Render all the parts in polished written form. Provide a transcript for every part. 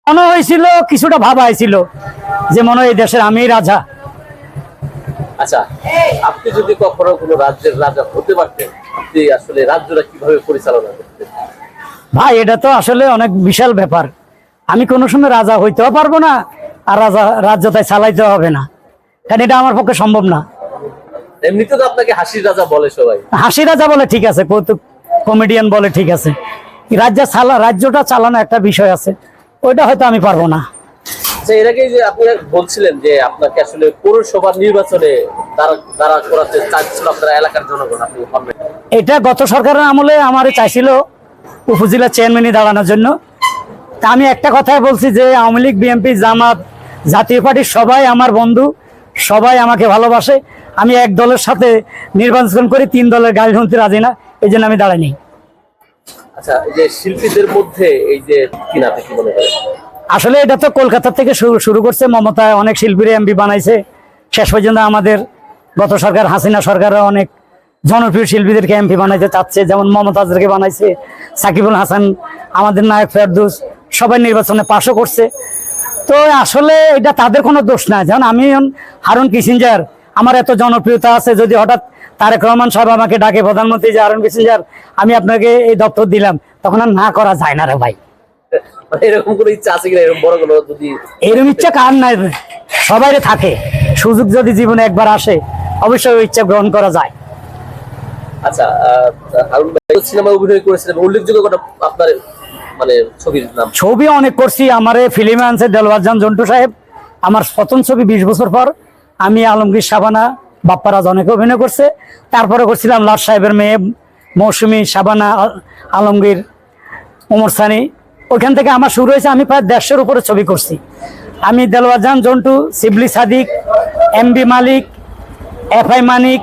মনে হয়েছিল, কিছুটা ভাবা হয়েছিল যে মনে হয় এই দেশের আমি রাজা। আচ্ছা, আপনি যদি কখনো কোনো রাজ্যের রাজা হতে পারতেন, আপনি আসলে রাজ্যটা কিভাবে পরিচালনা করতেন? ভাই এটা তো আসলে অনেক বিশাল ব্যাপার। আমি কোনো সময় রাজা হইতেও পারবো না, আর রাজ্য তাই চালাইতেও হবে না, কারণ এটা আমার পক্ষে সম্ভব না। এমনিতে তো আপনাকে হাসির রাজা বলে সবাই। হাসি রাজা বলে ঠিক আছে, কৌতুক কমেডিয়ান বলে ঠিক আছে, রাজ্যটা চালানো একটা বিষয় আছে, ওইটা হয়তো আমি পারবো না। আচ্ছা, এর আগে যে আপনি বলছিলেন যে আপনাকে আসলে পৌরসভার নির্বাচনে দাঁড়া করাতে চাচ্ছিল আপনার এলাকার জনগণ, আপনি পারবেন? এটা গত সরকারের আমলে আমারে চাইছিল উপজেলা চেয়ারম্যানই দাঁড়ানোর জন্য। তা আমি একটা কথাই বলছি যে আওয়ামী লীগ, বিএনপি, জামাত, জাতীয় পার্টির সবাই আমার বন্ধু, সবাই আমাকে ভালোবাসে। আমি এক দলের সাথে নির্বাচন করে 3 দলের গাড়ি শুনতে রাজি না, এই জন্য আমি দাঁড়াইনি। আচ্ছা, এই যে শিল্পীদের মধ্যে এই যে কিনা, আপনি কি মনে করেন? আসলে এটা তো কলকাতা থেকে শুরু করছে মমতা, অনেক শিল্পীর এমপি বানাইছে। শেষ পর্যন্ত আমাদের গত সরকার হাসিনা সরকারও অনেক জনপ্রিয় শিল্পীদেরকে এমপি বানাইতে চাচ্ছে, যেমন মমতাজকে বানাইছে, সাকিবুল হাসান, আমাদের নায়ক ফেরদৌস, সবাই নির্বাচনে পাশও করছে। তো আসলে এটা তাদের কোনো দোষ না। যেমন আমি হারুন কিসিঞ্জার, আমার এত জনপ্রিয়তা আছে, যদি হঠাৎ তারেক রহমান সাহেব আমাকে ডাকে প্রধানমন্ত্রী যে হারুন কিসিঞ্জার আমি আপনাকে এই দপ্তর দিলাম, তখন আর না করা যায় না রে ভাই। এরকম কোনো ইচ্ছা আছে কিনা, এরকম বড় কোনো? যদি এরকম ইচ্ছা কার নাই, সবাই থাকে, সুযোগ যদি জীবনে একবার আসে অবশ্যই ওই ইচ্ছা গ্রহণ করা যায়। আচ্ছা, হারুন ভাই সিনেমা অভিনয় করেছিলেন, উল্লেখযোগ্য কোনো আপনার মানে ছবির নাম? ছবি অনেক করছি, আমারে ফিল্মে আনছে দেলোয়ার জান জন্টু সাহেব। আমার প্রথম ছবি 20 বছর পর। আমি আলমগীর, শাবানা, বাপ্পারাজ অনেকে অভিনয় করছে। তারপরে করছিলাম লাট সাহেবের মেয়ে, মৌসুমী, শাবানা, আলমগীর, ওমর সানি। ওইখান থেকে আমার শুরু হয়েছে, আমি প্রায় 150-এর উপরে ছবি করছি। আমি দেলোয়ার জান জন্টু, শিবলি সাদিক, এমবি মালিক, এফআই মানিক,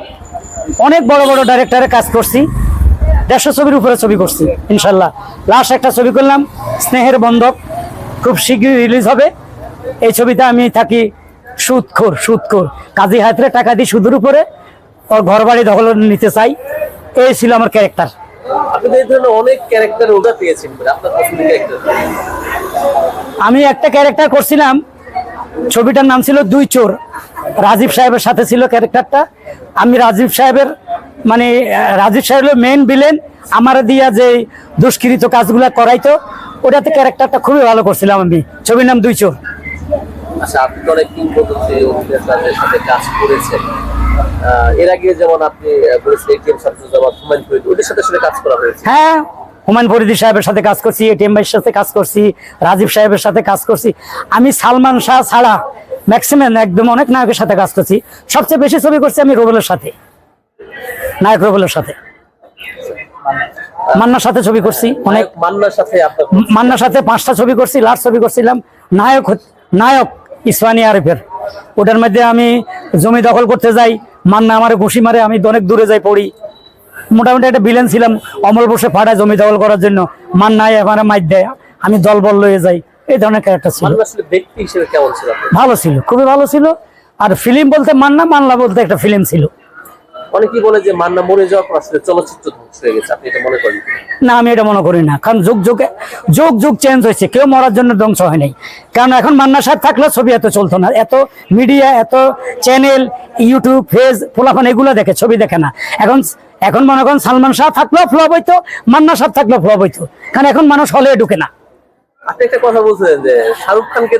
অনেক বড় বড় ডাইরেক্টরের কাজ করছি। 150 ছবির উপরে ছবি করছি ইনশাল্লাহ। লাস্ট একটা ছবি করলাম স্নেহের বন্ধক, খুব শীঘ্রই রিলিজ হবে। এই ছবিতে আমি থাকি সুদখোর কাজী হায়াতের টাকা দিই সুদের উপরে, ওর ঘর বাড়ি দখল নিতে চাই। এই ছিল আমার ক্যারেক্টার। আপনি তো এই ধরনের অনেক ক্যারেক্টার ওটা পেয়েছেন, আপনার পছন্দের ক্যারেক্টার? আমি একটা ক্যারেক্টার করছিলাম, ছবিটার নাম ছিল 2 চোর। রাজীব সাহেবের সাথে ছিল ক্যারেক্টারটা। আমি রাজীব সাহেবের রাজীব সাহেবের মেইন ভিলেন, আমার দিয়া যে দুষ্কৃত কাজগুলা করাইতো, ওটাতে ক্যারেক্টারটা খুবই ভালো করছিলাম আমি। ছবির নাম 2 চোর। আচ্ছা, আপনি তো অনেক কিংবদন্তি অভিনেতাদের সাথে কাজ করেছেন। এর আগে যেমন আপনি বলেছেন এটিএম শামসুজ্জামান, হুমায়ুন ফরিদ, ওদের সাথে কাজ করা হয়েছে। হ্যাঁ, হুমায়ুন ফরিদি সাহেবের সাথে কাজ করছি, এটিএম ভাইয়ের সাথে কাজ করছি, রাজীব সাহেবের সাথে কাজ করছি। আমি সালমান শাহ ছাড়া ম্যাক্সিমাম একদম অনেক নায়কের সাথে কাজ করছি। সবচেয়ে বেশি ছবি করছি আমি রুবেলের সাথে, নায়ক রুবেলের সাথে। মান্নার সাথে ছবি করছি অনেক। মান্নার সাথে 5টা ছবি করছি। লাস্ট ছবি করছিলাম নায়ক ইসফানি আরিফের। ওটার মধ্যে আমি জমি দখল করতে যাই, মান্না আমার ঘুষি মারে, আমি অনেক দূরে যাই পড়ি। মোটামুটি একটা ভিলেন ছিলাম, অমল বসে ফাটায় জমি দখল করার জন্য, মান্নাই আমার মাইর দেয়, আমি দলবল লয়ে যাই। এই ধরনের ক্যারেক্টার ছিল। ব্যক্তি হিসেবে কেমন ছিল? ভালো ছিল, খুবই ভালো ছিল। আর ফিল্ম বলতে মান্না বলতে একটা ফিল্ম ছিল। অনেকেই বলে যে মান্না মরে যাওয়ার পর আসলে চলচ্চিত্র ধ্বংস হয়ে গেছে, আপনি এটা মনে করেন? না, আমি এটা মনে করি না, কারণ যুগ চেঞ্জ হয়েছে, কেউ মরার জন্য ধ্বংস হয় নাই। কারণ এখন মান্না সাহেব থাকলে ছবি এত চলতো না, এত মিডিয়া, এত চ্যানেল, ইউটিউব, ফেস, ফোলাফোন এগুলো দেখে, ছবি দেখে না। এখন মনে করেন সালমান শাহ থাকলেও ফ্লপ হইতো, মান্না সাহেব থাকলেও ফ্লপ হইতো, কারণ এখন মানুষ হলে ঢুকে না। আপনি একটা কথা বলছিলেন যে শাহরুখ খানকে